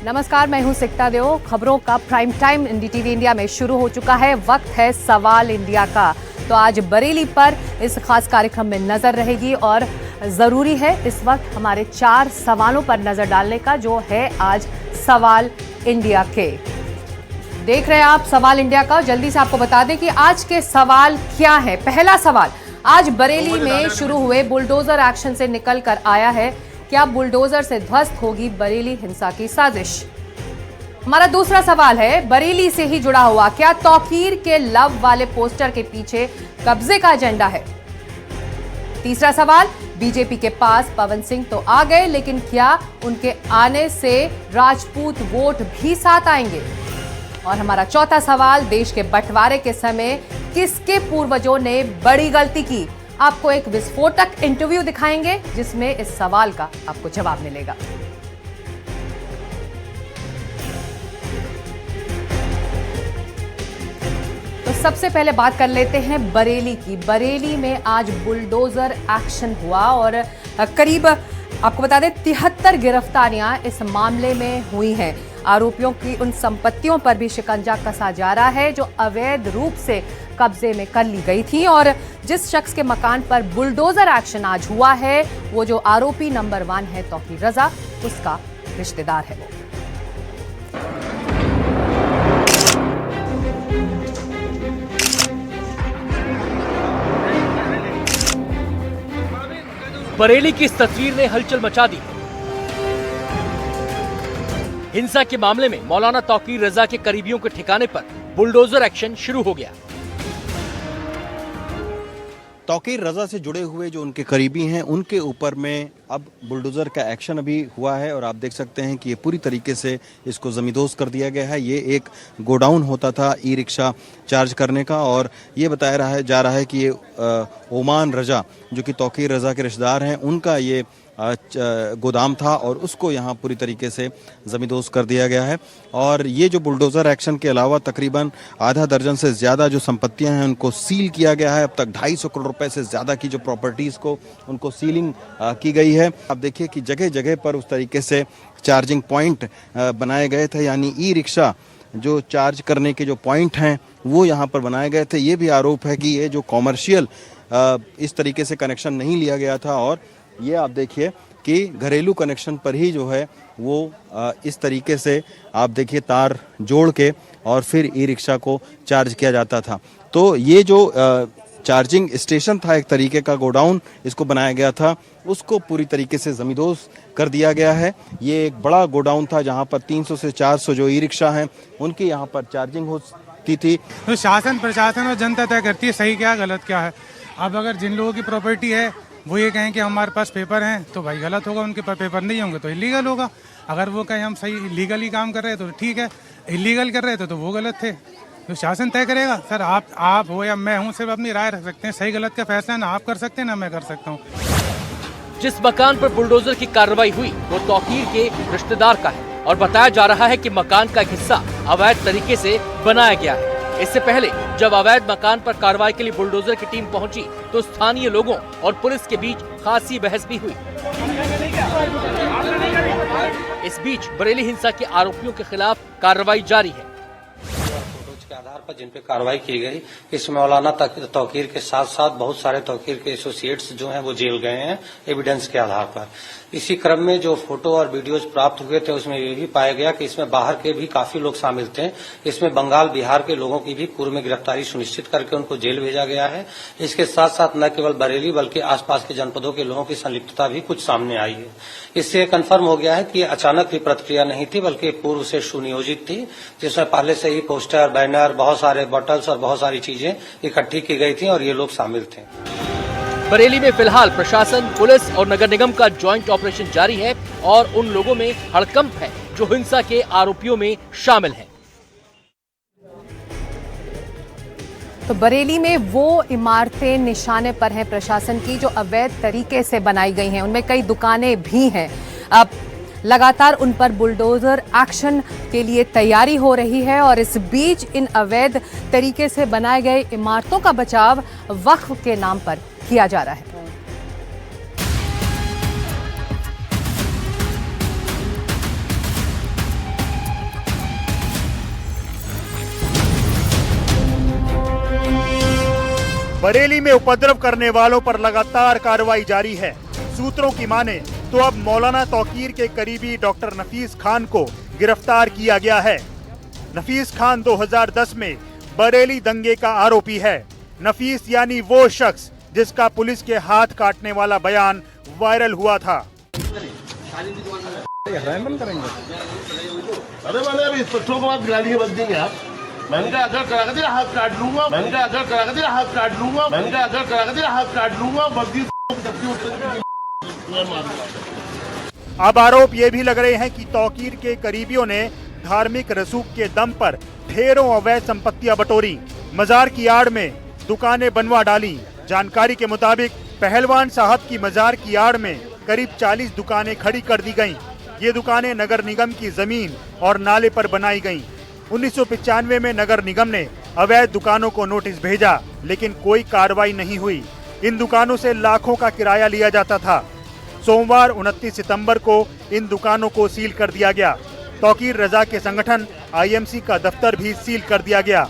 नमस्कार, मैं हूं सिकता देओ। खबरों का प्राइम टाइम एनडीटीवी इंडिया में शुरू हो चुका है। वक्त है सवाल इंडिया का। तो आज बरेली पर इस खास कार्यक्रम में नजर रहेगी और जरूरी है इस वक्त हमारे 4 सवालों पर नजर डालने का, जो है आज सवाल इंडिया के। देख रहे हैं आप सवाल इंडिया का। जल्दी से आपको बता दें कि आज के सवाल क्या है। पहला सवाल, आज बरेली में शुरू हुए बुलडोजर एक्शन से निकल कर आया है, क्या बुलडोजर से ध्वस्त होगी बरेली हिंसा की साजिश? हमारा दूसरा सवाल है, बरेली से ही जुड़ा हुआ, क्या तौकीर के लव वाले पोस्टर के पीछे कब्जे का एजेंडा है? तीसरा सवाल, बीजेपी के पास पवन सिंह तो आ गए, लेकिन क्या उनके आने से राजपूत वोट भी साथ आएंगे? और हमारा चौथा सवाल, देश के बंटवारे के समय किसके पूर्वजों ने बड़ी गलती की? आपको एक विस्फोटक इंटरव्यू दिखाएंगे जिसमें इस सवाल का आपको जवाब मिलेगा। तो सबसे पहले बात कर लेते हैं बरेली की। बरेली में आज बुलडोजर एक्शन हुआ और करीब आपको बता दें 73 गिरफ्तारियां इस मामले में हुई हैं। आरोपियों की उन संपत्तियों पर भी शिकंजा कसा जा रहा है जो अवैध रूप से कब्जे में कर ली गई थी। और जिस शख्स के मकान पर बुलडोजर एक्शन आज हुआ है, वो जो आरोपी नंबर 1 है तौकीर रजा, उसका रिश्तेदार है वो। बरेली की इस तस्वीर ने हलचल मचा दी। हिंसा के मामले में मौलाना तौकीर रजा के करीबियों के ठिकाने पर बुलडोजर एक्शन शुरू हो गया। तौकीर रजा से जुड़े हुए जो उनके करीबी हैं, उनके ऊपर में अब बुलडोजर का एक्शन अभी हुआ है और आप देख सकते हैं कि ये पूरी तरीके से इसको जमींदोज कर दिया गया है। ये एक गोडाउन होता था ई रिक्शा चार्ज करने का, और ये बताया जा रहा है कि ये ओमान रजा जो कि तौकीर रजा के रिश्तेदार हैं, उनका ये गोदाम था और उसको यहाँ पूरी तरीके से जमींदोज कर दिया गया है। और ये जो बुलडोजर एक्शन के अलावा तकरीबन आधा दर्जन से ज़्यादा जो संपत्तियां हैं उनको सील किया गया है। अब तक 250 करोड़ रुपए से ज़्यादा की जो प्रॉपर्टीज़ को उनको सीलिंग की गई है। आप देखिए कि जगह जगह पर उस तरीके से चार्जिंग पॉइंट बनाए गए थे, यानी ई रिक्शा जो चार्ज करने के जो पॉइंट हैं वो यहाँ पर बनाए गए थे। ये भी आरोप है कि ये जो कॉमर्शियल इस तरीके से कनेक्शन नहीं लिया गया था, और ये आप देखिए कि घरेलू कनेक्शन पर ही जो है वो इस तरीके से आप देखिए तार जोड़ के और फिर ई रिक्शा को चार्ज किया जाता था। तो ये जो चार्जिंग स्टेशन था, एक तरीके का गोडाउन इसको बनाया गया था, उसको पूरी तरीके से जमींदोज कर दिया गया है। ये एक बड़ा गोडाउन था जहाँ पर 300 से 400 जो ई रिक्शा हैं उनकी यहाँ पर चार्जिंग होती थी। तो शासन प्रशासन और जनता तय करती है सही क्या गलत क्या है। अब अगर जिन लोगों की प्रॉपर्टी है वो ये कहें कि हमारे पास पेपर हैं तो भाई गलत होगा, उनके पास पेपर नहीं होंगे तो इलीगल होगा। अगर वो कहें हम सही लीगली काम कर रहे हैं तो ठीक है, इलीगल कर रहे थे तो वो गलत थे। तो शासन तय करेगा। सर आप हो या मैं हूँ, सिर्फ अपनी राय रख सकते हैं। सही गलत का फैसला ना आप कर सकते हैं ना मैं कर सकता हूँ। जिस मकान पर बुलडोजर की कार्रवाई हुई वो तौकीर के रिश्तेदार का है और बताया जा रहा है कि मकान का हिस्सा अवैध तरीके से बनाया गया है। इससे पहले जब अवैध मकान पर कार्रवाई के लिए बुलडोजर की टीम पहुंची तो स्थानीय लोगों और पुलिस के बीच खासी बहस भी हुई। इस बीच बरेली हिंसा के आरोपियों के खिलाफ कार्रवाई जारी है। के आधार पर जिन पे कार्रवाई की गई, इसमें मौलाना तौकीर के साथ साथ बहुत सारे तौकीर के एसोसिएट्स जो हैं वो जेल गए हैं एविडेंस के आधार पर। इसी क्रम में जो फोटो और वीडियोज प्राप्त हुए थे उसमें ये भी पाया गया कि इसमें बाहर के भी काफी लोग शामिल थे। इसमें बंगाल बिहार के लोगों की भी पूर्व में गिरफ्तारी सुनिश्चित करके उनको जेल भेजा गया है। इसके साथ साथ न केवल बरेली बल्कि आसपास के जनपदों के लोगों की संलिप्तता भी कुछ सामने आई है। इससे कन्फर्म हो गया है कि अचानक की प्रतिक्रिया नहीं थी बल्कि पूर्व से सुनियोजित थी, जिसमें पहले से ही पोस्टर, बैनर, बहुत सारे बॉटल्स और बहुत सारी चीजें इकट्ठी की गई थी और ये लोग शामिल थे। बरेली में फिलहाल प्रशासन, पुलिस और नगर निगम का ज्वाइंट ऑपरेशन जारी है और उन लोगों में हड़कंप है जो हिंसा के आरोपियों में शामिल हैं। तो बरेली में वो इमारतें निशाने पर हैं प्रशासन की जो अवैध तरीके से बनाई गई हैं, उनमें कई दुकानें भी हैं। अब लगातार उन पर बुलडोजर एक्शन के लिए तैयारी हो रही है और इस बीच इन अवैध तरीके से बनाए गए इमारतों का बचाव वक्फ के नाम पर किया जा रहा है। बरेली में उपद्रव करने वालों पर लगातार कार्रवाई जारी है। सूत्रों की माने तो अब मौलाना तौकीर के करीबी डॉक्टर नफीस खान को गिरफ्तार किया गया है। नफीस खान 2010 में बरेली दंगे का आरोपी है। नफीस यानी वो शख्स जिसका पुलिस के हाथ काटने वाला बयान वायरल हुआ था। अरे मैंने अभी इंस्पेक्टरों को बात गाड़ी बच देंगे आप। मैंने कहा अगर करा दिया हाथ काट लूंगा, मैंने कहा अगर करा दिया हाथ काट लूंगा, मैंने कहा अगर करा दिया हाथ काट लूंगा। अब आरोप ये भी लग रहे हैं कि तौकीर के करीबियों ने धार्मिक रसूख के दम पर ढेरों अवैध संपत्तियां बटोरी, मजार की आड़ में दुकानें बनवा डाली। जानकारी के मुताबिक पहलवान साहब की मजार की आड़ में करीब 40 दुकानें खड़ी कर दी गईं। ये दुकानें नगर निगम की जमीन और नाले पर बनाई गईं। 1995 में नगर निगम ने अवैध दुकानों को नोटिस भेजा, लेकिन कोई कार्रवाई नहीं हुई। इन दुकानों से लाखों का किराया लिया जाता था। सोमवार 29 सितंबर को इन दुकानों को सील कर दिया गया। तौकीर रजा के संगठन आईएमसी का दफ्तर भी सील कर दिया गया।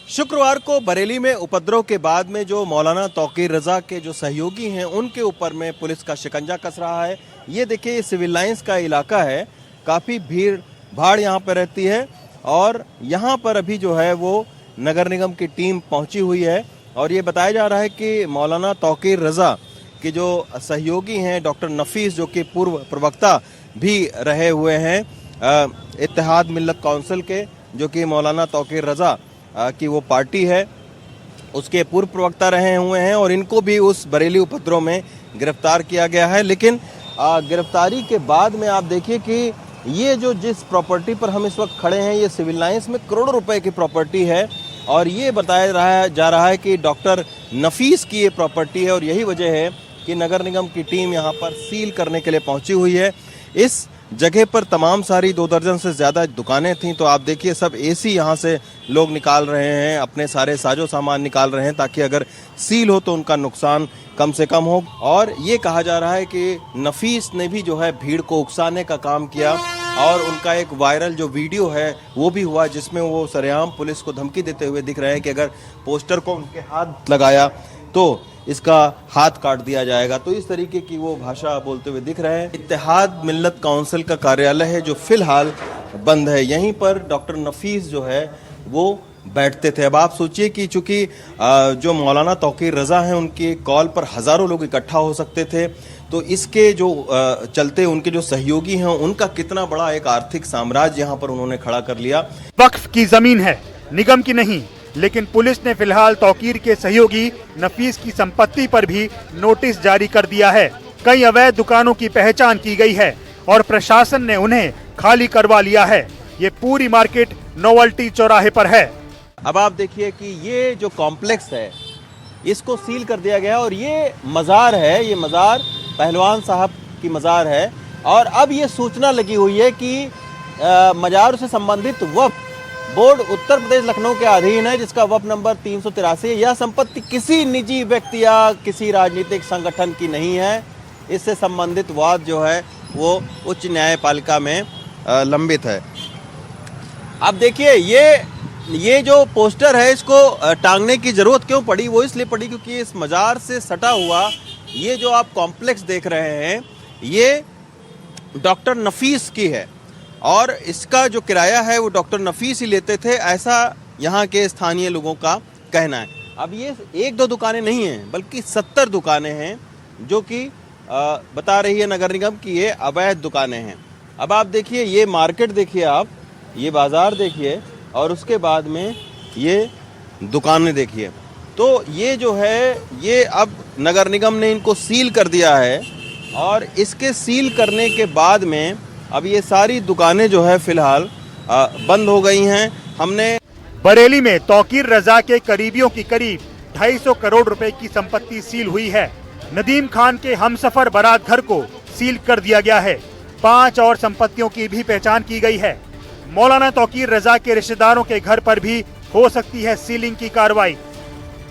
शुक्रवार को बरेली में उपद्रव के बाद में जो मौलाना तौकीर रजा के जो सहयोगी हैं उनके ऊपर में पुलिस का शिकंजा कस रहा है। ये देखिए, ये सिविल लाइंस का इलाका है, काफ़ी भीड़ भाड़ यहाँ पर रहती है और यहाँ पर अभी जो है वो नगर निगम की टीम पहुँची हुई है। और ये बताया जा रहा है कि मौलाना तौकीर रजा के जो सहयोगी हैं डॉक्टर नफीस, जो कि पूर्व प्रवक्ता भी रहे हुए हैं इत्तेहाद मिल्लत काउंसिल के, जो कि मौलाना तौकीर रजा की वो पार्टी है, उसके पूर्व प्रवक्ता रहे हुए हैं और इनको भी उस बरेली उपद्रव में गिरफ्तार किया गया है। लेकिन गिरफ्तारी के बाद में आप देखिए कि ये जो जिस प्रॉपर्टी पर हम इस वक्त खड़े हैं, ये सिविल लाइंस में करोड़ों रुपए की प्रॉपर्टी है और ये बताया जा रहा है कि डॉक्टर नफीस की ये प्रॉपर्टी है और यही वजह है कि नगर निगम की टीम यहाँ पर सील करने के लिए पहुँची हुई है। इस जगह पर तमाम सारी 2 दर्जन से ज़्यादा दुकानें थीं, तो आप देखिए सब एसी यहाँ से लोग निकाल रहे हैं, अपने सारे साजो सामान निकाल रहे हैं ताकि अगर सील हो तो उनका नुकसान कम से कम हो। और ये कहा जा रहा है कि नफीस ने भी जो है भीड़ को उकसाने का काम किया और उनका एक वायरल जो वीडियो है वो भी हुआ, जिसमें वो सरेआम पुलिस को धमकी देते हुए दिख रहे हैं कि अगर पोस्टर को उनके हाथ लगाया तो इसका हाथ काट दिया जाएगा। तो इस तरीके की वो भाषा बोलते हुए दिख रहे हैं। इत्तेहाद मिल्लत काउंसिल का कार्यालय है जो फिलहाल बंद है, यहीं पर डॉक्टर नफीस जो है वो बैठते थे। अब आप सोचिए कि चूंकि जो मौलाना तौकीर रजा हैं उनकी कॉल पर हजारों लोग इकट्ठा हो सकते थे, तो इसके जो चलते उनके जो सहयोगी हैं उनका कितना बड़ा एक आर्थिक साम्राज्य यहाँ पर उन्होंने खड़ा कर लिया। वक्फ की जमीन है, निगम की नहीं, लेकिन पुलिस ने फिलहाल तौकीर के सहयोगी नफीस की संपत्ति पर भी नोटिस जारी कर दिया है। कई अवैध दुकानों की पहचान की गई है और प्रशासन ने उन्हें खाली करवा लिया है। ये पूरी मार्केट नोवेल्टी चौराहे पर है। अब आप देखिए कि ये जो कॉम्प्लेक्स है इसको सील कर दिया गया और ये मज़ार है, ये मज़ार पहलवान साहब की मज़ार है और अब ये सूचना लगी हुई है कि मज़ार से संबंधित वक्फ बोर्ड उत्तर प्रदेश लखनऊ के अधीन है, जिसका वक्फ नंबर 383 है। यह संपत्ति किसी निजी व्यक्ति या किसी राजनीतिक संगठन की नहीं है। इससे संबंधित वाद जो है वो उच्च न्यायपालिका में लंबित है। अब देखिए ये जो पोस्टर है इसको टांगने की जरूरत क्यों पड़ी? वो इसलिए पड़ी क्योंकि इस मज़ार से सटा हुआ ये जो आप कॉम्प्लेक्स देख रहे हैं ये डॉक्टर नफीस की है और इसका जो किराया है वो डॉक्टर नफीस ही लेते थे, ऐसा यहाँ के स्थानीय लोगों का कहना है। अब ये 1-2 दुकानें नहीं हैं बल्कि 70 दुकानें हैं जो कि बता रही है नगर निगम की ये अवैध दुकानें हैं। अब आप देखिए ये मार्केट देखिए, आप ये बाज़ार देखिए और उसके बाद में ये दुकानें देखिए। तो ये जो है ये अब नगर निगम ने इनको सील कर दिया है और इसके सील करने के बाद में अब ये सारी दुकानें जो है फिलहाल बंद हो गई हैं। हमने बरेली में तौकीर रजा के करीबियों की करीब 250 करोड़ रुपए की संपत्ति सील हुई है। नदीम खान के हमसफर बारात घर को सील कर दिया गया है। 5 और संपत्तियों की भी पहचान की गई है। मौलाना तौकीर रजा के रिश्तेदारों के घर पर भी हो सकती है सीलिंग की कार्रवाई।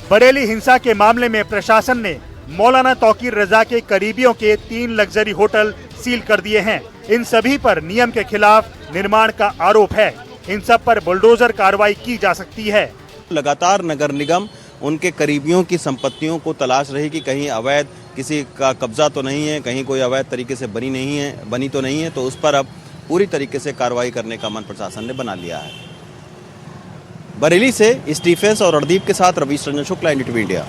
बरेली हिंसा के मामले में प्रशासन ने मौलाना तौकीर रजा के करीबियों के 3 लग्जरी होटल सील कर दिए हैं। इन सभी पर नियम के खिलाफ निर्माण का आरोप है। इन सब पर बुलडोजर कार्रवाई की जा सकती है। लगातार नगर निगम उनके करीबियों की संपत्तियों को तलाश रही कि कहीं अवैध किसी का कब्जा तो नहीं है, कहीं कोई अवैध तरीके से बनी तो नहीं है, तो उस पर अब पूरी तरीके से कार्रवाई करने का मन प्रशासन ने बना लिया है। बरेली से स्टीफेंस और रणदीप के साथ रवीश रंजन शुक्ला, एनडीटीवी इंडिया।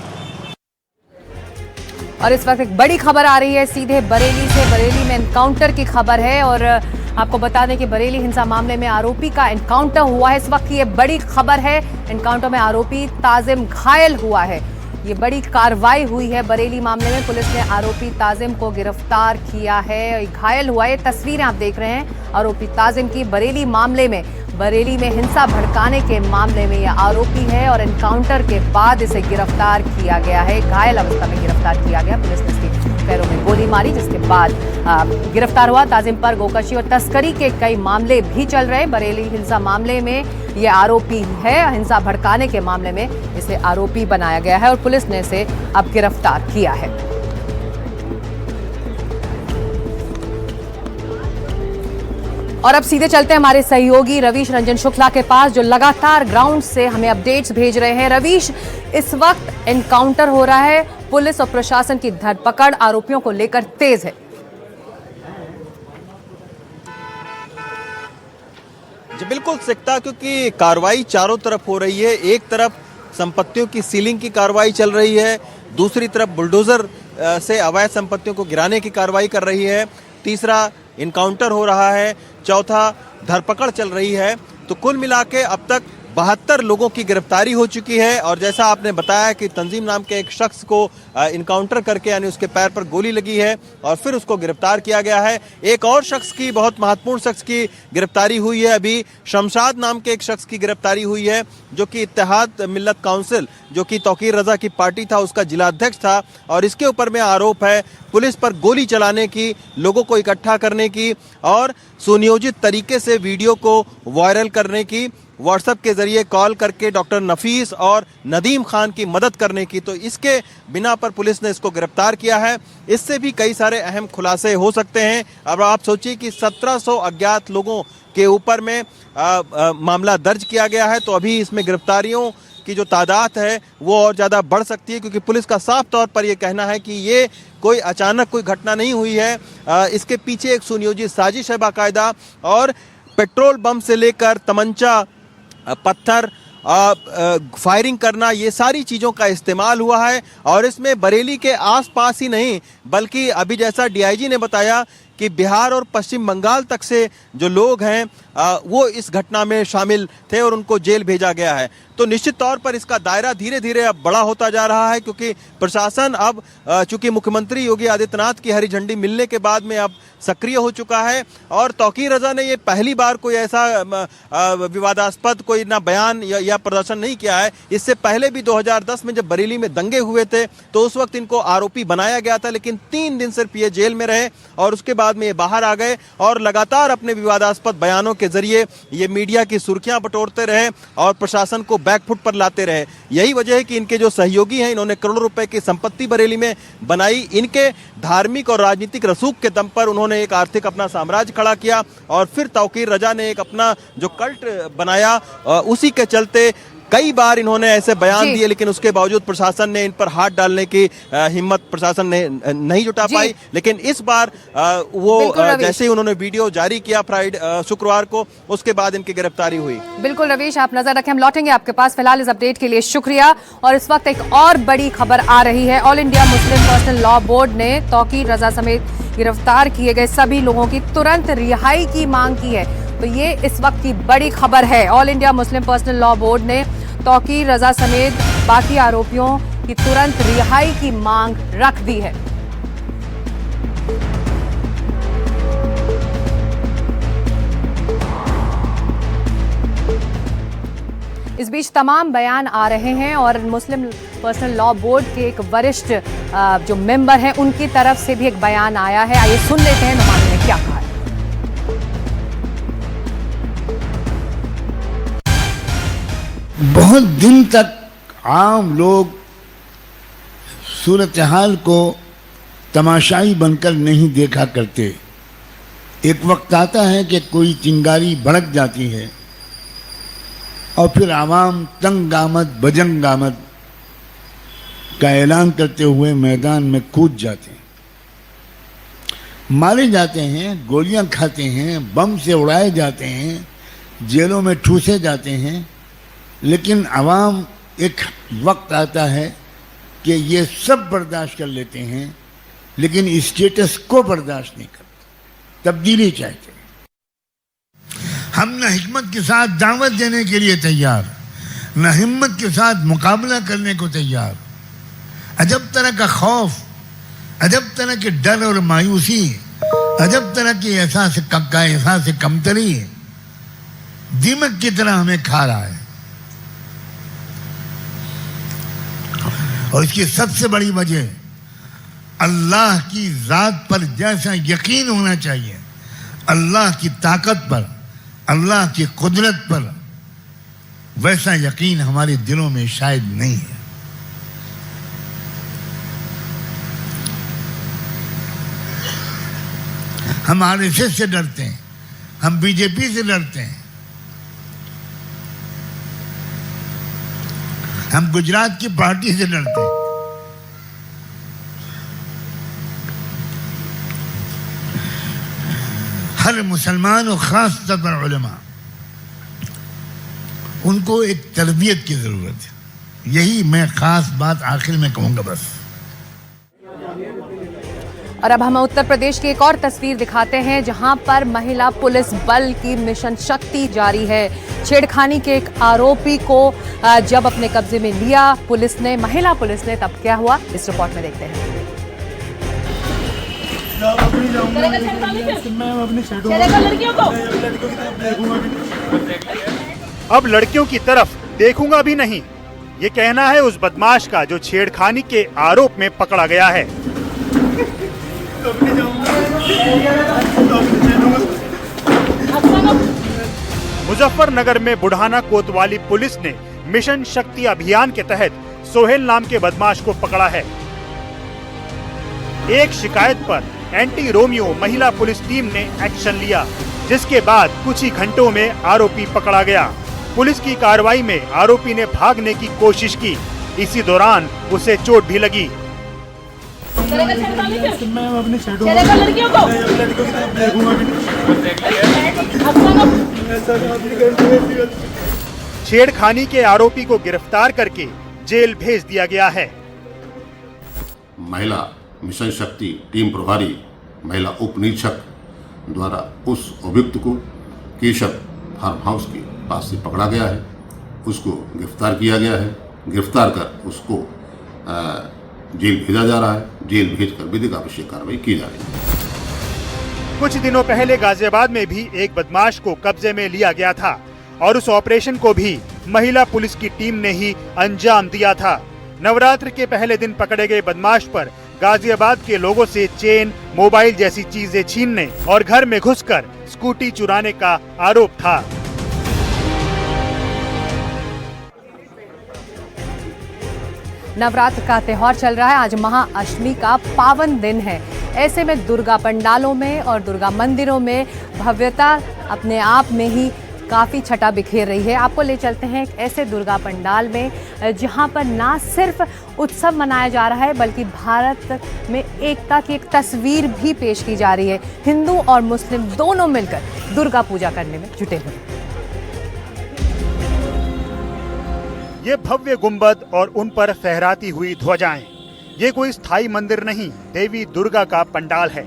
और इस वक्त एक बड़ी खबर आ रही है सीधे बरेली से। बरेली में एनकाउंटर की खबर है और आपको बता दें कि बरेली हिंसा मामले में आरोपी का एनकाउंटर हुआ है। इस वक्त की ये बड़ी खबर है। एनकाउंटर में आरोपी ताजिम घायल हुआ है। ये बड़ी कार्रवाई हुई है बरेली मामले में। पुलिस ने आरोपी ताजिम को गिरफ्तार किया है, घायल हुआ है। तस्वीरें आप देख रहे हैं आरोपी ताजिम की। बरेली मामले में, बरेली में हिंसा भड़काने के मामले में यह आरोपी है और एनकाउंटर के बाद इसे गिरफ्तार किया गया है। घायल अवस्था में गिरफ्तार किया गया। पुलिस ने इसके पैरों में गोली मारी, जिसके बाद गिरफ्तार हुआ। ताजिम पर गोकशी और तस्करी के कई मामले भी चल रहे। बरेली हिंसा मामले में ये आरोपी है। हिंसा भड़काने के मामले में इसे आरोपी बनाया गया है और पुलिस ने इसे अब गिरफ्तार किया है। और अब सीधे चलते हैं हमारे सहयोगी रवीश रंजन शुक्ला के पास, जो लगातार ग्राउंड से हमें अपडेट्स भेज रहे हैं। रवीश, इस वक्त एनकाउंटर हो रहा है, पुलिस और प्रशासन की धरपकड़ आरोपियों को लेकर तेज है। जी बिल्कुल सिकता, क्योंकि कार्रवाई चारों तरफ हो रही है। एक तरफ संपत्तियों की सीलिंग की कार्रवाई चल रही है, दूसरी तरफ बुलडोजर से अवैध संपत्तियों को गिराने की कार्रवाई कर रही है, तीसरा इनकाउंटर हो रहा है, चौथा धरपकड़ चल रही है। तो कुल मिला के अब तक 72 लोगों की गिरफ्तारी हो चुकी है। और जैसा आपने बताया कि तंजीम नाम के एक शख्स को इनकाउंटर करके, यानी उसके पैर पर गोली लगी है और फिर उसको गिरफ्तार किया गया है। एक और शख्स की, बहुत महत्वपूर्ण शख्स की गिरफ्तारी हुई है। अभी शमशाद नाम के एक शख्स की गिरफ्तारी हुई है, जो कि इत्तेहाद मिल्लत काउंसिल, जो कि तौकीर रजा की पार्टी था, उसका जिलाध्यक्ष था। और इसके ऊपर में आरोप है पुलिस पर गोली चलाने की, लोगों को इकट्ठा करने की और सुनियोजित तरीके से वीडियो को वायरल करने की, व्हाट्सएप के जरिए कॉल करके डॉक्टर नफीस और नदीम खान की मदद करने की। तो इसके बिना पर पुलिस ने इसको गिरफ्तार किया है। इससे भी कई सारे अहम खुलासे हो सकते हैं। अब आप सोचिए कि 1700 अज्ञात लोगों के ऊपर में मामला दर्ज किया गया है, तो अभी इसमें गिरफ्तारियों की जो तादाद है वो और ज़्यादा बढ़ सकती है, क्योंकि पुलिस का साफ तौर पर यह कहना है कि ये कोई अचानक कोई घटना नहीं हुई है। इसके पीछे एक सुनियोजित साजिश है बाकायदा, और पेट्रोल बम से लेकर तमंचा, पत्थर, फायरिंग करना, ये सारी चीज़ों का इस्तेमाल हुआ है। और इसमें बरेली के आसपास ही नहीं, बल्कि अभी जैसा डीआईजी ने बताया कि बिहार और पश्चिम बंगाल तक से जो लोग हैं वो इस घटना में शामिल थे और उनको जेल भेजा गया है। तो निश्चित तौर पर इसका दायरा धीरे धीरे अब बड़ा होता जा रहा है, क्योंकि प्रशासन अब चूंकि मुख्यमंत्री योगी आदित्यनाथ की हरी झंडी मिलने के बाद में अब सक्रिय हो चुका है। और तौकीर रजा ने ये पहली बार कोई ऐसा विवादास्पद कोई ना बयान या प्रदर्शन नहीं किया है। इससे पहले भी 2010 में जब बरेली में दंगे हुए थे तो उस वक्त इनको आरोपी बनाया गया था, लेकिन 3 दिन सिर्फ ये जेल में रहे और उसके बाद में ये बाहर आ गए और लगातार अपने विवादास्पद बयानों के जरिए ये मीडिया की सुर्खियां बटोरते रहे और प्रशासन को बैकफुट पर लाते रहे। यही वजह है कि इनके जो सहयोगी हैं, इन्होंने करोड़ों रुपए की संपत्ति बरेली में बनाई। इनके धार्मिक और राजनीतिक रसूख के दम पर उन्होंने एक आर्थिक अपना साम्राज्य खड़ा किया और फिर तौकीर रजा ने एक अपना जो कल्ट बनाया, उसी के चलते कई बार इन्होंने ऐसे बयान दिए, लेकिन उसके बावजूद प्रशासन ने इन पर हाथ डालने की हिम्मत प्रशासन ने नहीं जुटा पाई। लेकिन इस बार वो जैसे ही उन्होंने वीडियो जारी किया शुक्रवार को, उसके बाद इनकी गिरफ्तारी हुई। बिल्कुल रवीश, आप नजर रखें, हम लौटेंगे आपके पास। फिलहाल इस अपडेट के लिए शुक्रिया। और इस वक्त एक और बड़ी खबर आ रही है। All India Muslim personal law board ने तौकीर रजा समेत गिरफ्तार किए गए सभी लोगों की तुरंत रिहाई की मांग की है। तो ये इस वक्त की बड़ी खबर है। All India Muslim personal law board ने तौकीर रजा समेत बाकी आरोपियों की तुरंत रिहाई की मांग रख दी है। इस बीच तमाम बयान आ रहे हैं और मुस्लिम पर्सनल लॉ बोर्ड के एक वरिष्ठ जो मेंबर हैं उनकी तरफ से भी एक बयान आया है। आइए सुन लेते हैं नुमाइंदे ने क्या कहा है। बहुत दिन तक आम लोग सूरत हाल को तमाशाई बनकर नहीं देखा करते। एक वक्त आता है कि कोई चिंगारी भड़क जाती है और फिर आवाम तंग आमद बजंग आमद का ऐलान करते हुए मैदान में कूद जाते हैं, मारे जाते हैं, गोलियां खाते हैं, बम से उड़ाए जाते हैं, जेलों में ठूसे जाते हैं। लेकिन आवाम एक वक्त आता है कि ये सब बर्दाश्त कर लेते हैं, लेकिन स्टेटस को बर्दाश्त नहीं करते, तब्दीली चाहते हैं। हम न हिकमत के साथ दावत देने के लिए तैयार, न हिम्मत के साथ मुकाबला करने को तैयार। अजब तरह का खौफ, अजब तरह के डर और मायूसी, अजब तरह की एहसास कमतरी दीमक की तरह हमें खा रहा है। और इसकी सबसे बड़ी वजह अल्लाह की जात पर जैसा यकीन होना चाहिए, अल्लाह की ताकत पर, अल्लाह की कुदरत पर, वैसा यकीन हमारे दिलों में शायद नहीं है। हम आरएसएस से डरते हैं, हम बीजेपी से डरते हैं, हम गुजरात की पार्टी से डरते हैं। हर मुसलमान और खास तौर पर उलमा, उनको एक तरबियत की जरूरत है। यही मैं खास बात आखिर में कहूंगा बस। और अब हम उत्तर प्रदेश की एक और तस्वीर दिखाते हैं, जहां पर महिला पुलिस बल की मिशन शक्ति जारी है। छेड़खानी के एक आरोपी को जब अपने कब्जे में लिया महिला पुलिस ने, तब क्या हुआ, इस रिपोर्ट में देखते हैं। अब लड़कियों की तरफ देखूंगा भी नहीं, ये कहना है उस बदमाश का जो छेड़खानी के आरोप में पकड़ा गया है। मुजफ्फरनगर में बुढ़ाना कोतवाली पुलिस ने मिशन शक्ति अभियान के तहत सोहेल नाम के बदमाश को पकड़ा है। एक शिकायत पर एंटी रोमियो महिला पुलिस टीम ने एक्शन लिया, जिसके बाद कुछ ही घंटों में आरोपी पकड़ा गया। पुलिस की कार्रवाई में आरोपी ने भागने की कोशिश की, इसी दौरान उसे चोट भी लगी। छेड़खानी के आरोपी को गिरफ्तार करके जेल भेज दिया गया है। महिला मिशन शक्ति टीम प्रभारी महिला उप निरीक्षक द्वारा उस अभियुक्त को केशव फार्म हाउस के पास से पकड़ा गया है, उसको गिरफ्तार किया गया है। गिरफ्तार कर उसको जेल भेजा जा रहा है। जेल भेजकर विधिक आवश्यक कार्रवाई की जा रही है। कुछ दिनों पहले गाजियाबाद में भी एक बदमाश को कब्जे में लिया गया था और उस ऑपरेशन को भी महिला पुलिस की टीम ने ही अंजाम दिया था। नवरात्र के पहले दिन पकड़े गए बदमाश पर गाजियाबाद के लोगों से चेन, मोबाइल जैसी चीजें छीनने और घर में घुसकर स्कूटी चुराने का आरोप था। नवरात्र का त्योहार चल रहा है, आज महाअष्टमी का पावन दिन है। ऐसे में दुर्गा पंडालों में और दुर्गा मंदिरों में भव्यता अपने आप में ही काफ़ी छटा बिखेर रही है। आपको ले चलते हैं एक ऐसे दुर्गा पंडाल में जहां पर ना सिर्फ उत्सव मनाया जा रहा है, बल्कि भारत में एकता की एक तस्वीर भी पेश की जा रही है। हिंदू और मुस्लिम दोनों मिलकर दुर्गा पूजा करने में जुटे हुए हैं। ये भव्य गुंबद और उन पर फहराती हुई ध्वजाएं, ये कोई स्थायी मंदिर नहीं, देवी दुर्गा का पंडाल है।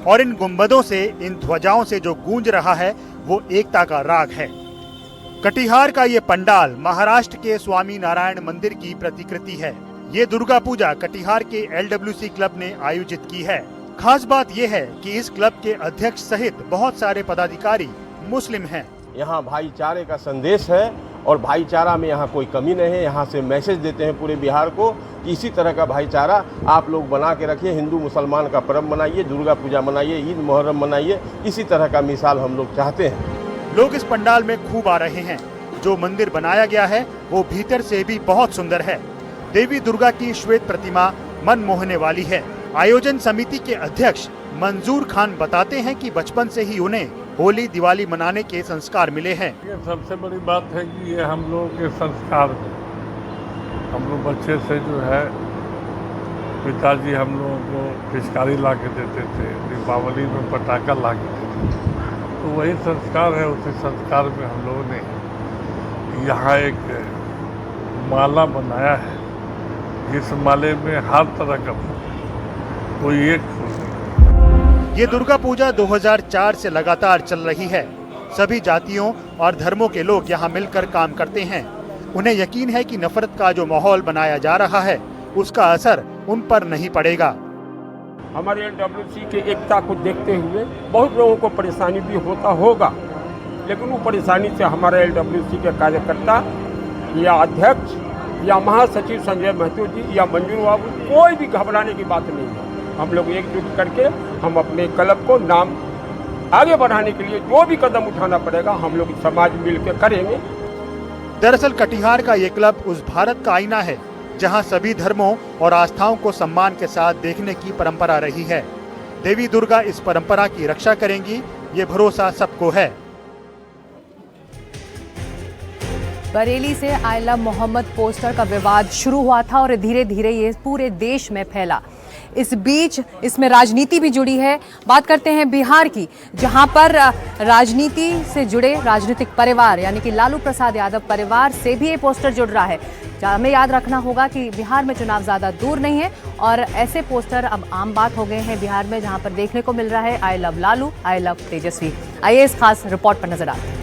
और इन गुंबदों से, इन ध्वजाओं से जो गूंज रहा है वो एकता का राग है। कटिहार का ये पंडाल महाराष्ट्र के स्वामी नारायण मंदिर की प्रतिकृति है। ये दुर्गा पूजा कटिहार के LWC क्लब ने आयोजित की है। खास बात ये है कि इस क्लब के अध्यक्ष सहित बहुत सारे पदाधिकारी मुस्लिम हैं। यहाँ भाईचारे का संदेश है और भाईचारा में यहाँ कोई कमी नहीं है। यहाँ से मैसेज देते हैं पूरे बिहार को कि इसी तरह का भाईचारा आप लोग बना के रखिए। हिंदू मुसलमान का पर्व मनाइए, दुर्गा पूजा मनाइए, ईद मुहर्रम मनाइए, इसी तरह का मिसाल हम लोग चाहते हैं। लोग इस पंडाल में खूब आ रहे हैं। जो मंदिर बनाया गया है वो भीतर से भी बहुत सुंदर है। देवी दुर्गा की श्वेत प्रतिमा मन मोहने वाली है। आयोजन समिति के अध्यक्ष मंजूर खान बताते हैं कि बचपन से ही उन्हें होली दिवाली मनाने के संस्कार मिले हैं। ये सबसे बड़ी बात है कि ये हम लोगों के संस्कार में हम लोग बच्चे से जो है पिताजी हम लोगों को पिचकारी ला के देते थे, दीपावली में पटाखा ला के देते थे। तो वही संस्कार है, उसी संस्कार में हम लोगों ने यहाँ एक माला बनाया है, जिस माले में हर तरह का फूल, कोई एक फूल नहीं। ये दुर्गा पूजा 2004 से लगातार चल रही है। सभी जातियों और धर्मों के लोग यहाँ मिलकर काम करते हैं। उन्हें यकीन है कि नफरत का जो माहौल बनाया जा रहा है उसका असर उन पर नहीं पड़ेगा। हमारे LWC के एकता को देखते हुए बहुत लोगों को परेशानी भी होता होगा, लेकिन वो परेशानी से हमारे LWC के कार्यकर्ता या अध्यक्ष या महासचिव संजय महतो जी या मंजूर बाबू, कोई भी घबराने की बात नहीं है। हम लोग एकजुट करके हम अपने क्लब को नाम आगे बढ़ाने के लिए जो भी कदम उठाना पड़ेगा हम लोग समाज मिलकर करेंगे। दरअसल कटिहार का ये क्लब उस भारत का आईना है जहां सभी धर्मों और आस्थाओं को सम्मान के साथ देखने की परंपरा रही है। देवी दुर्गा इस परंपरा की रक्षा करेंगी, ये भरोसा सबको है। बरेली से आई लव मोहम्मद पोस्टर का विवाद शुरू हुआ था और धीरे धीरे ये पूरे देश में फैला। इस बीच इसमें राजनीति भी जुड़ी है। बात करते हैं बिहार की, जहां पर राजनीति से जुड़े राजनीतिक परिवार यानी कि लालू प्रसाद यादव परिवार से भी ये पोस्टर जुड़ रहा है। हमें याद रखना होगा कि बिहार में चुनाव ज़्यादा दूर नहीं है और ऐसे पोस्टर अब आम बात हो गए हैं बिहार में, जहां पर देखने को मिल रहा है I love Lalu, I love Tejashwi. आइए इस खास रिपोर्ट पर नजर आते हैं।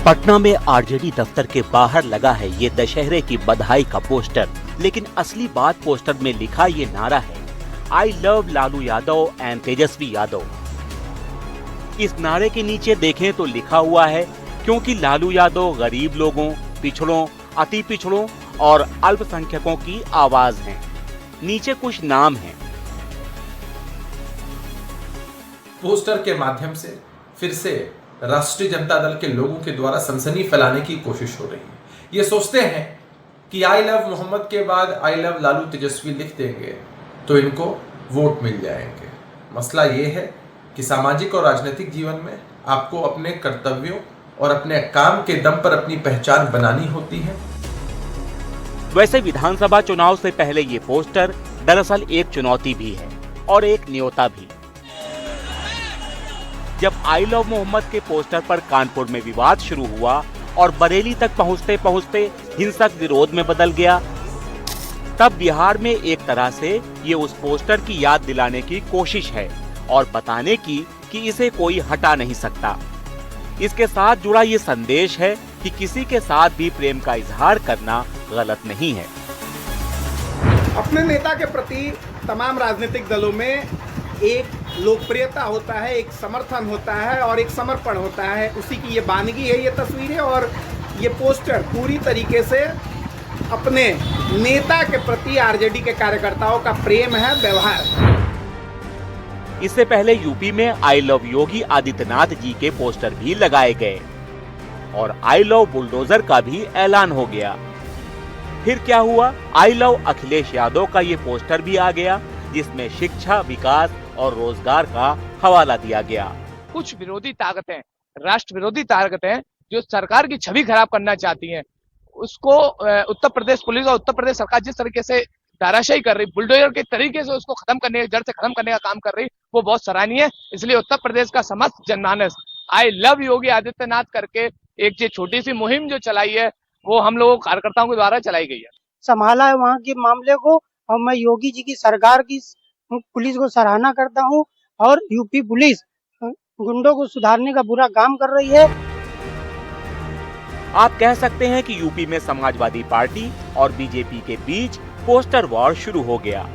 पटना में आरजेडी दफ्तर के बाहर लगा है ये दशहरे की बधाई का पोस्टर, लेकिन असली बात पोस्टर में लिखा ये नारा है, I love Lalu Yadav and Tejashwi Yadav. इस नारे के नीचे देखें तो लिखा हुआ है, क्योंकि लालू यादव गरीब लोगों, पिछड़ों, अति पिछड़ों और अल्पसंख्यकों की आवाज हैं। नीचे कुछ नाम हैं। पोस्टर के माध्यम से फिर से राष्ट्रीय जनता दल के लोगों के द्वारा सनसनी फैलाने की कोशिश हो रही है। ये सोचते हैं कि आई लव मोहम्मद के बाद आई लव लालू तेजस्वी लिख देंगे तो इनको वोट मिल जाएंगे। मसला ये है कि सामाजिक और राजनीतिक जीवन में आपको अपने कर्तव्यों और अपने काम के दम पर अपनी पहचान बनानी होती है। वैसे विधानसभा चुनाव से पहले ये पोस्टर दरअसल एक चुनौती भी है और एक न्योता भी। जब आई लव मोहम्मद के पोस्टर पर कानपुर में विवाद शुरू हुआ और बरेली तक पहुंचते पहुंचते हिंसक विरोध में बदल गया, तब बिहार में एक तरह से ये उस पोस्टर की याद दिलाने की कोशिश है और बताने की कि इसे कोई हटा नहीं सकता। इसके साथ जुड़ा ये संदेश है कि किसी के साथ भी प्रेम का इजहार करना गलत नहीं है। अपने नेता के प्रति तमाम राजनीतिक दलों में एक लोकप्रियता होता है, एक समर्थन होता है और एक समर्पण होता है। उसी की ये बानगी है ये तस्वीरें और ये पोस्टर पूरी तरीके से अपने नेता के प्रति आरजेडी के कार्यकर्ताओं का प्रेम है, व्यवहार है। इससे पहले यूपी में आई लव योगी आदित्यनाथ जी के पोस्टर भी लगाए गए और आई लव बुलडोजर का भी ऐलान हो गया। फिर क्या हुआ, आई लव अखिलेश यादव का ये पोस्टर भी आ गया, जिसमें शिक्षा, विकास और रोजगार का हवाला दिया गया। कुछ विरोधी ताकतें, राष्ट्र विरोधी ताकतें जो सरकार की छवि खराब करना चाहती हैं, उसको उत्तर प्रदेश पुलिस और उत्तर प्रदेश सरकार जिस तरीके से धाराशाही कर रही, बुलडोजर के तरीके से उसको खत्म करने, जड़ से खत्म करने का काम कर रही, वो बहुत सराहनीय है। इसलिए उत्तर प्रदेश का समस्त जनमानस आई लव योगी आदित्यनाथ करके एक ये छोटी सी मुहिम जो चलाई है वो हम लोगों कार्यकर्ताओं के द्वारा चलाई गई है। संभाला है वहाँ के मामले को और मैं योगी जी की सरकार की पुलिस को सराहना करता हूँ और यूपी पुलिस गुंडों को सुधारने का बुरा काम कर रही है। आप कह सकते हैं कि यूपी में समाजवादी पार्टी और बीजेपी के बीच पोस्टर वॉर शुरू हो गया।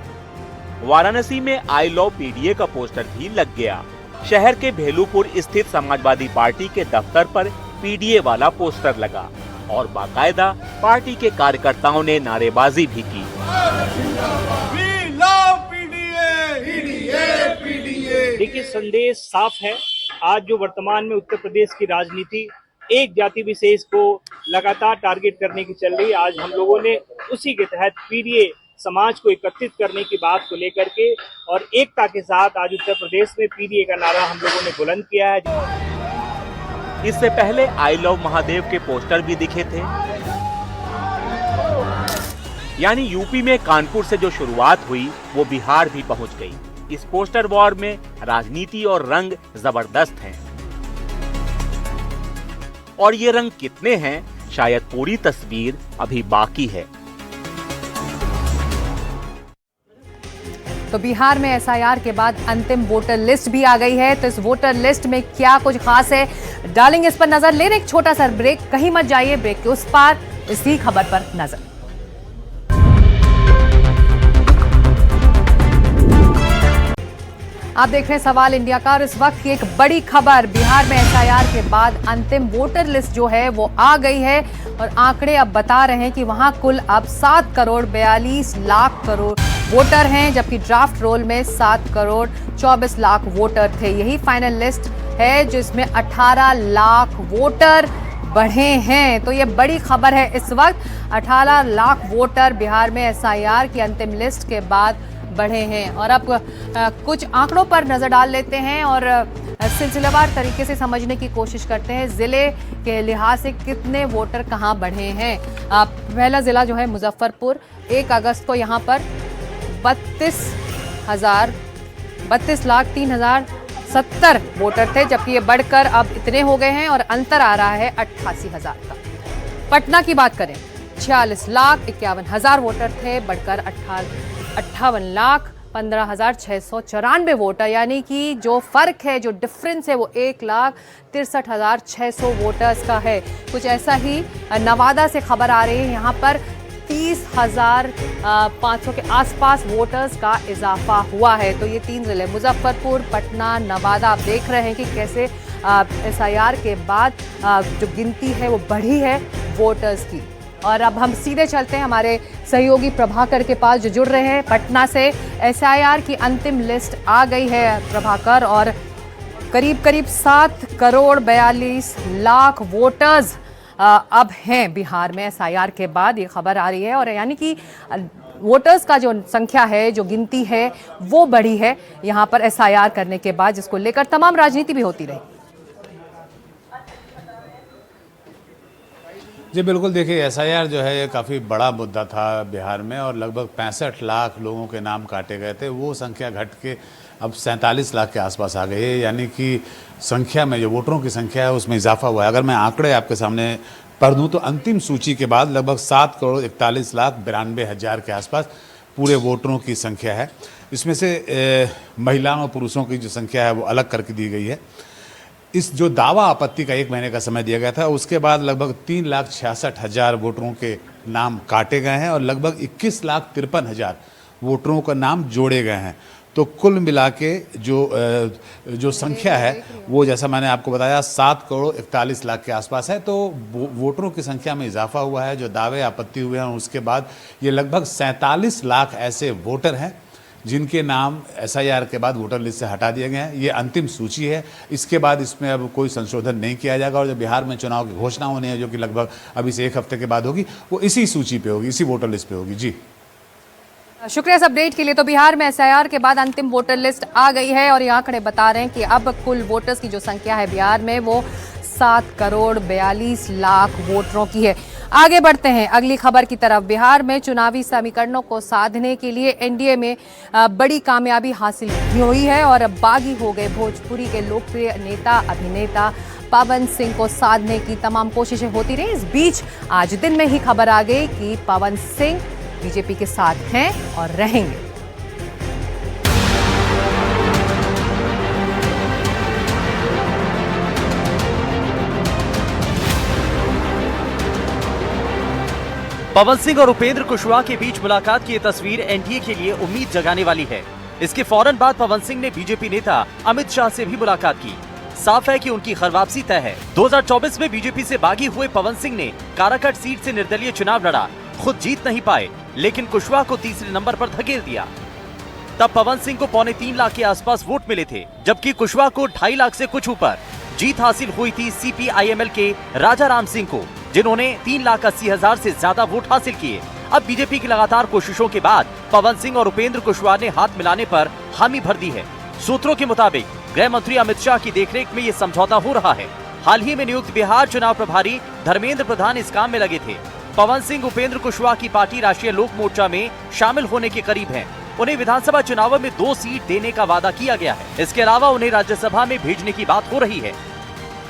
वाराणसी में आई लव पीडीए का पोस्टर भी लग गया। शहर के भेलूपुर स्थित समाजवादी पार्टी के दफ्तर पर पीडीए वाला पोस्टर लगा और बाकायदा पार्टी के कार्यकर्ताओं ने नारेबाजी भी की। देखिए, संदेश साफ है। आज जो वर्तमान में उत्तर प्रदेश की राजनीति एक जाति विशेष को लगातार टारगेट करने की चल रही है, आज हम लोगों ने उसी के तहत पीडीए समाज को एकत्रित करने की बात को लेकर के और एकता के साथ आज उत्तर प्रदेश में पीडीए का नारा हम लोगों ने बुलंद किया है। इससे पहले आई लव महादेव के पोस्टर भी दिखे थे। यानी यूपी में कानपुर से जो शुरुआत हुई वो बिहार भी पहुंच गई। इस पोस्टर वॉर में राजनीति और रंग जबरदस्त हैं। और ये रंग कितने हैं, शायद पूरी तस्वीर अभी बाकी है। तो बिहार में एसआईआर के बाद अंतिम वोटर लिस्ट भी आ गई है। तो इस वोटर लिस्ट में क्या कुछ खास है, डालेंगे इस पर नजर। लेने एक छोटा सा ब्रेक, कहीं मत जाइए, ब्रेक के उस पार इसी खबर पर नजर। आप देख रहे हैं सवाल इंडिया का और इस वक्त की एक बड़ी खबर, बिहार में एसआईआर के बाद अंतिम वोटर लिस्ट जो है वो आ गई है और आंकड़े अब बता रहे हैं कि वहां कुल अब 7 करोड़ 42 लाख करोड़ वोटर हैं, जबकि ड्राफ्ट रोल में 7 करोड़ 24 लाख वोटर थे। यही फाइनल लिस्ट है जिसमें 18 लाख वोटर बढ़े हैं। तो ये बड़ी खबर है इस वक्त, 18 लाख वोटर बिहार में एसआईआर की अंतिम लिस्ट के बाद बढ़े हैं। और अब कुछ आंकड़ों पर नजर डाल लेते हैं और सिलसिलेवार तरीके से समझने की कोशिश करते हैं जिले के लिहाज से कितने वोटर कहां बढ़े हैं। पहला जिला जो है मुजफ्फरपुर, 1 अगस्त को यहां पर 32,03,070 वोटर थे, जबकि ये बढ़कर अब इतने हो गए हैं और अंतर आ रहा है 88,000 का। पटना की बात करें, 46,51,000 वोटर थे, बढ़कर 58,15,694 वोटर, यानी कि जो फर्क है, जो डिफरेंस है वो 1,63,600 वोटर्स का है। कुछ ऐसा ही नवादा से खबर आ रही है, यहाँ पर 30,500 के आसपास वोटर्स का इजाफा हुआ है। तो ये 3 जिले मुजफ्फरपुर, पटना, नवादा, आप देख रहे हैं कि कैसे एसआईआर के बाद जो गिनती है वो बढ़ी है वोटर्स की। और अब हम सीधे चलते हैं हमारे सहयोगी प्रभाकर के पास जो जुड़ रहे हैं पटना से। एसआईआर की अंतिम लिस्ट आ गई है प्रभाकर, और करीब 7 करोड़ 42 लाख वोटर्स अब हैं बिहार में एसआईआर के बाद, ये खबर आ रही है। और यानी कि वोटर्स का जो संख्या है, जो गिनती है वो बढ़ी है यहाँ पर एसआईआर करने के बाद, जिसको लेकर तमाम राजनीति भी होती रही। जी बिल्कुल, देखिए एसआईआर जो है ये काफ़ी बड़ा मुद्दा था बिहार में और लगभग 65 लाख लोगों के नाम काटे गए थे। वो संख्या घट के अब 47 लाख के आसपास आ गई है, यानी कि संख्या में जो वोटरों की संख्या है उसमें इजाफा हुआ है। अगर मैं आंकड़े आपके सामने पढ़ दूँ तो अंतिम सूची के बाद लगभग 7 करोड़ 41,92,000 के आसपास पूरे वोटरों की संख्या है। इसमें से महिलाओं और पुरुषों की जो संख्या है वो अलग करके दी गई है। इस जो दावा आपत्ति का 1 महीने का समय दिया गया था, उसके बाद लगभग 3,66,000 वोटरों के नाम काटे गए हैं और लगभग 21,53,000 वोटरों का नाम जोड़े गए हैं। तो कुल मिला के जो संख्या है वो, जैसा मैंने आपको बताया, 7 करोड़ 41 लाख के आसपास है। तो वोटरों की संख्या में इजाफा हुआ है। जो दावे आपत्ति हुए हैं उसके बाद ये लगभग 47 लाख ऐसे वोटर हैं जिनके नाम एसआईआर के बाद वोटर लिस्ट से हटा दिए गए हैं। ये अंतिम सूची है, इसके बाद इसमें अब कोई संशोधन नहीं किया जाएगा। और जो बिहार में चुनाव की घोषणा होनी है, जो कि लगभग अभी से 1 हफ्ते के बाद होगी, वो इसी सूची पे होगी, इसी वोटर लिस्ट पे होगी। जी शुक्रिया इस अपडेट के लिए। तो बिहार में एसआईआर के बाद अंतिम वोटर लिस्ट आ गई है और ये आंकड़े बता रहे हैं कि अब कुल वोटर्स की जो संख्या है बिहार में वो 7 करोड़ 42 लाख वोटरों की है। आगे बढ़ते हैं अगली खबर की तरफ। बिहार में चुनावी समीकरणों को साधने के लिए एनडीए में बड़ी कामयाबी हासिल हुई है और बागी हो गए भोजपुरी के लोकप्रिय नेता अभिनेता पवन सिंह को साधने की तमाम कोशिशें होती रही। इस बीच आज दिन में ही खबर आ गई कि पवन सिंह बीजेपी के साथ हैं और रहेंगे। पवन सिंह और उपेंद्र कुशवाहा के बीच मुलाकात की ये तस्वीर एनडीए के लिए उम्मीद जगाने वाली है। इसके फौरन बाद पवन सिंह ने बीजेपी नेता अमित शाह से भी मुलाकात की। साफ है कि उनकी घर वापसी तय है। 2024 में बीजेपी से बागी हुए पवन सिंह ने काराकट सीट से निर्दलीय चुनाव लड़ा, खुद जीत नहीं पाए, लेकिन कुशवाहा को तीसरे नंबर पर धकेल दिया। तब पवन सिंह को 3.25 लाख के आसपास वोट मिले थे, जबकि कुशवाहा को 2.5 लाख से कुछ ऊपर। जीत हासिल हुई थी सीपीआईएमएल के राजा राम सिंह को, जिन्होंने 3,80,000 से ज्यादा वोट हासिल किए। अब बीजेपी की लगातार कोशिशों के बाद पवन सिंह और उपेंद्र कुशवाहा ने हाथ मिलाने पर हामी भर दी है। सूत्रों के मुताबिक गृह मंत्री अमित शाह की देखरेख में ये समझौता हो रहा है। हाल ही में नियुक्त बिहार चुनाव प्रभारी धर्मेंद्र प्रधान इस काम में लगे थे। पवन सिंह उपेंद्र कुशवाहा की पार्टी राष्ट्रीय लोक मोर्चा में शामिल होने के करीब हैं। उन्हें विधानसभा चुनावों में 2 सीट देने का वादा किया गया है। इसके अलावा उन्हें राज्यसभा में भेजने की बात हो रही है।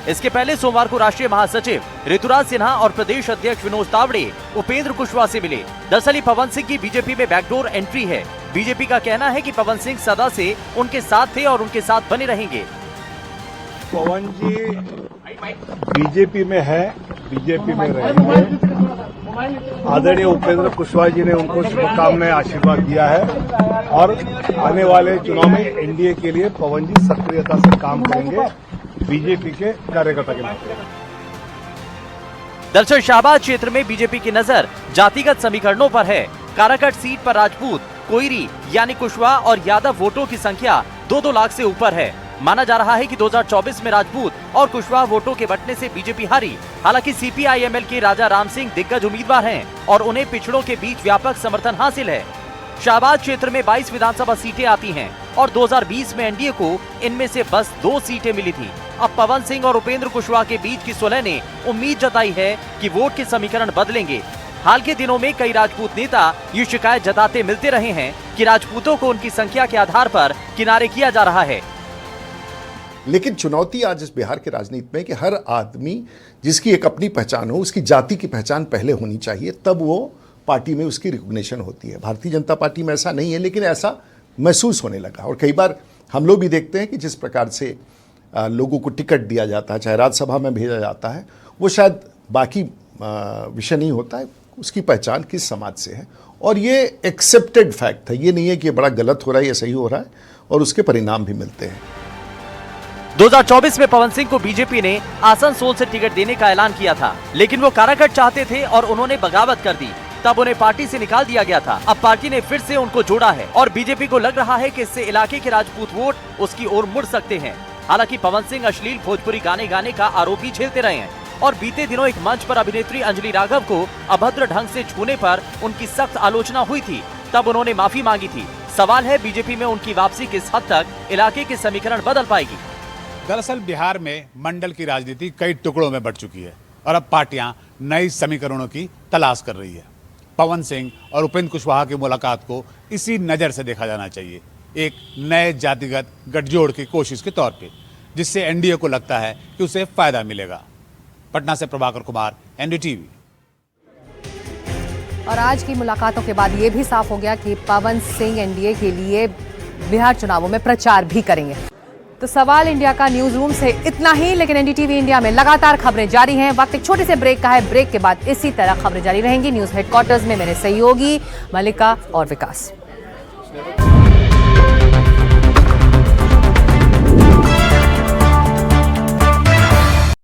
इसके पहले सोमवार को राष्ट्रीय महासचिव ऋतुराज सिन्हा और प्रदेश अध्यक्ष विनोद तावड़े उपेंद्र कुशवाहा से मिले। दरअसल पवन सिंह की बीजेपी में बैकडोर एंट्री है। बीजेपी का कहना है कि पवन सिंह सदा से उनके साथ थे और उनके साथ बने रहेंगे। पवन जी बीजेपी में है, बीजेपी में रहेंगे। आदरणीय उपेंद्र कुशवाहा जी ने उनको शुभकामनाएं आशीर्वाद दिया है और आने वाले चुनाव में एनडीए के लिए पवन जी सक्रियता से काम करेंगे बीजेपी के कार्यकर्ता के नाते। दरअसल शाहबाद क्षेत्र में बीजेपी की नजर जातिगत समीकरणों पर है। काराकट सीट पर राजपूत, कोयरी यानी कुशवाहा और यादव वोटों की संख्या 2-2 लाख से ऊपर है। माना जा रहा है कि 2024 में राजपूत और कुशवाहा वोटों के बंटने से बीजेपी हारी। हालांकि सीपीआईएमएल के राजा राम सिंह दिग्गज उम्मीदवार हैं और उन्हें पिछड़ों के बीच व्यापक समर्थन हासिल है। शाहबाद क्षेत्र में 22 विधानसभा सीटें आती हैं और 2020 में एनडीए को इनमें से बस 2 सीटें मिली थी। अब पवन सिंह और उपेंद्र कुशवाहा के बीच की सुलह ने उम्मीद जताई है कि वोट के समीकरण बदलेंगे। हाल के दिनों में कई राजपूत नेता ये शिकायत जताते मिलते रहे हैं कि राजपूतों को उनकी संख्या के आधार पर किनारे किया जा रहा है। लेकिन चुनौती आज इस बिहार के राजनीति में कि हर आदमी जिसकी एक अपनी पहचान हो, उसकी जाति की पहचान पहले होनी चाहिए, तब वो पार्टी में उसकी रिकॉग्निशन होती है। भारतीय जनता पार्टी में ऐसा नहीं है, लेकिन ऐसा महसूस होने लगा। और कई बार हम लोग भी देखते हैं कि जिस प्रकार से लोगों को टिकट दिया जाता है, चाहे राज्यसभा में भेजा जाता है, वो शायद बाकी विषय नहीं होता है, उसकी पहचान किस समाज से है। और ये एक्सेप्टेड फैक्ट है, ये नहीं है कि बड़ा गलत हो रहा है या सही हो रहा है, और उसके परिणाम भी मिलते हैं। 2024 में पवन सिंह को बीजेपी ने आसनसोल से टिकट देने का ऐलान किया था, लेकिन वो काराकट चाहते थे और उन्होंने बगावत कर दी। तब उन्हें पार्टी से निकाल दिया गया था। अब पार्टी ने फिर से उनको जोड़ा है और बीजेपी को लग रहा है कि इससे इलाके के राजपूत वोट उसकी ओर मुड़ सकते हैं। हालांकि पवन सिंह अश्लील भोजपुरी गाने गाने का आरोप भी झेलते रहे हैं और बीते दिनों एक मंच पर अभिनेत्री अंजलि राघव को अभद्र ढंग से छूने पर उनकी सख्त आलोचना हुई थी। तब उन्होंने माफी मांगी थी। सवाल है बीजेपी में उनकी वापसी किस हद तक इलाके के समीकरण बदल पाएगी। दरअसल बिहार में मंडल की राजनीति कई टुकड़ों में बंट चुकी है और अब पार्टियां नई समीकरणों की तलाश कर रही है। पवन सिंह और उपेंद्र कुशवाहा की मुलाकात को इसी नज़र से देखा जाना चाहिए, एक नए जातिगत गठजोड़ की कोशिश के तौर पे, जिससे एनडीए को लगता है कि उसे फायदा मिलेगा। पटना से प्रभाकर कुमार, एनडीटीवी। और आज की मुलाकातों के बाद ये भी साफ हो गया कि पवन सिंह एनडीए के लिए बिहार चुनावों में प्रचार भी करेंगे। तो सवाल इंडिया का न्यूज रूम से इतना ही, लेकिन एनडीटीवी इंडिया में लगातार खबरें जारी हैं। वक्त एक छोटे से ब्रेक का है। ब्रेक के बाद इसी तरह खबरें जारी रहेंगी न्यूज हेडक्वार्टर्स में। मेरे सहयोगी मलिका और विकास।